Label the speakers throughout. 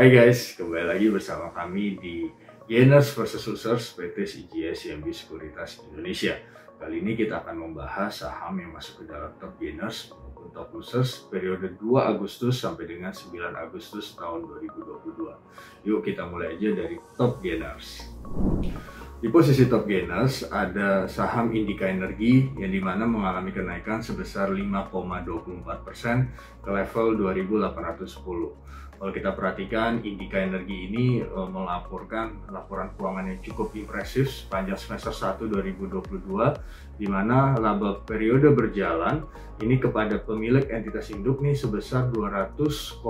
Speaker 1: Hai guys, kembali lagi bersama kami di Gainers vs Losers PT CGS CMB Sekuritas Indonesia. Kali ini kita akan membahas saham yang masuk ke dalam top gainers maupun top losers periode 2 Agustus sampai dengan 9 Agustus tahun 2022. Yuk kita mulai aja dari top gainers. Di posisi top gainers ada saham Indica Energy yang dimana mengalami kenaikan sebesar 5,24% ke level 2810. Kalau kita perhatikan, Indica Energy ini melaporkan laporan keuangan yang cukup impresif sepanjang semester 1 2022, di mana laba periode berjalan ini kepada pemilik entitas induk nih sebesar 200,65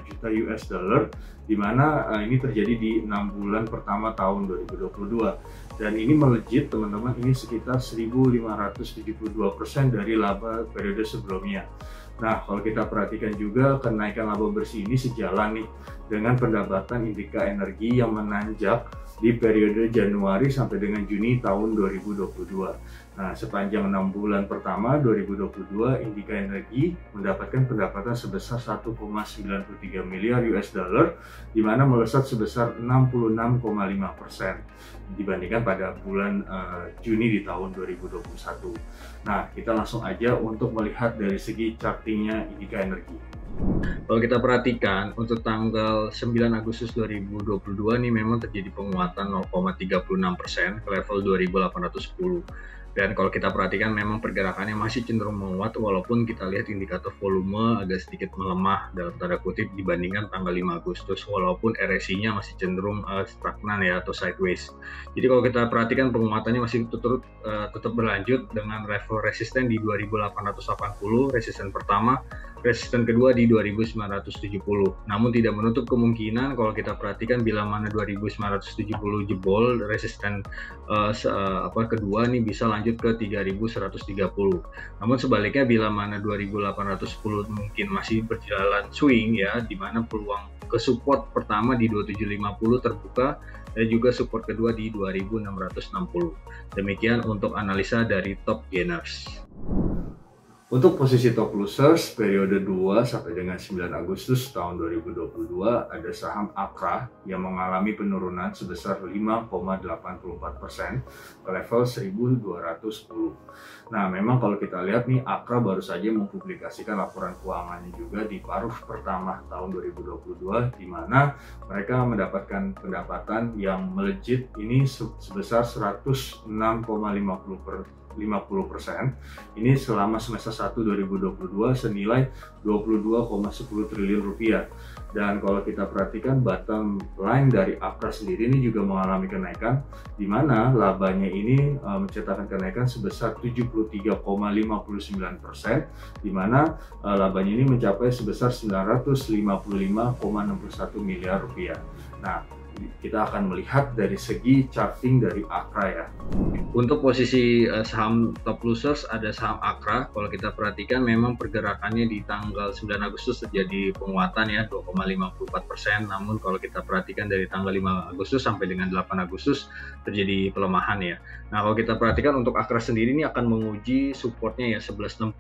Speaker 1: juta US dollar, di mana ini terjadi di 6 bulan pertama tahun 2022. Dan ini melejit teman-teman, ini sekitar 1572% dari laba periode sebelumnya. Nah, kalau kita perhatikan juga kenaikan laba bersih ini sejalan nih dengan pendapatan Indica Energy yang menanjak di periode Januari sampai dengan Juni tahun 2022. Nah, sepanjang 6 bulan pertama 2022, Indica Energy mendapatkan pendapatan sebesar 1,93 miliar US dollar, di mana melesat sebesar 66,5% dibandingkan pada bulan Juni di tahun 2021. Nah, kita langsung aja untuk melihat dari segi chartingnya Indica Energy. Kalau kita perhatikan untuk tanggal 9 Agustus 2022 nih memang terjadi penguatan 0,36% ke level 2810. Dan kalau kita perhatikan memang pergerakannya masih cenderung menguat walaupun kita lihat indikator volume agak sedikit melemah dalam tanda kutip dibandingkan tanggal 5 Agustus walaupun RSI-nya masih cenderung stagnan ya atau sideways. Jadi kalau kita perhatikan penguatannya masih tetap berlanjut dengan level resisten di 2880, resisten pertama, resisten kedua di 2970. Namun tidak menutup kemungkinan kalau kita perhatikan bila mana 2970 jebol, resisten kedua nih bisa lanjut ke 3130. Namun sebaliknya bila mana 2810 mungkin masih berjalan swing ya, di mana peluang ke support pertama di 2750 terbuka dan juga support kedua di 2660. Demikian untuk analisa dari top gainers. Untuk posisi top losers periode 2 sampai dengan 9 Agustus tahun 2022 ada saham Akra yang mengalami penurunan sebesar 5,84% ke level 1210. Nah, memang kalau kita lihat nih Akra baru saja mempublikasikan laporan keuangannya juga di paruh pertama tahun 2022, di mana mereka mendapatkan pendapatan yang melejit ini sebesar 106,50%. Ini selama semester 1 2022 senilai 22,10 triliun rupiah. Dan kalau kita perhatikan bottom line dari Akra sendiri ini juga mengalami kenaikan, di mana labanya ini mencetakkan kenaikan sebesar 73,59%, di mana labanya ini mencapai sebesar 955,61 miliar rupiah. Nah, kita akan melihat dari segi charting dari Akra ya. Untuk posisi saham top losers ada saham Akra. Kalau kita perhatikan memang pergerakannya di tanggal 9 Agustus terjadi penguatan ya 2,54%. Namun kalau kita perhatikan dari tanggal 5 Agustus sampai dengan 8 Agustus terjadi pelemahan ya. Nah, kalau kita perhatikan untuk Akra sendiri ini akan menguji supportnya ya 1160.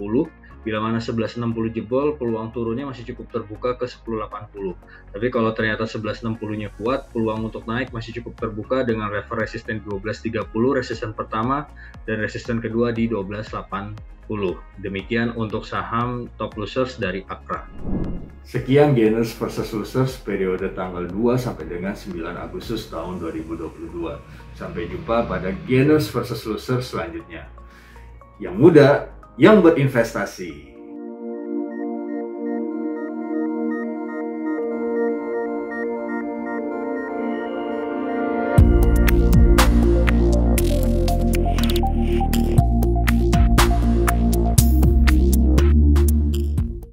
Speaker 1: Bila mana 1160 jebol, peluang turunnya masih cukup terbuka ke 1080. Tapi kalau ternyata 1160-nya kuat, peluang untuk naik masih cukup terbuka dengan level resisten 1230, resisten pertama, dan resisten kedua di 1280. Demikian untuk saham top losers dari Akra. Sekian gainers versus losers periode tanggal 2 sampai dengan 9 Agustus tahun 2022. Sampai jumpa pada gainers versus losers selanjutnya. Yang muda, yang berinvestasi.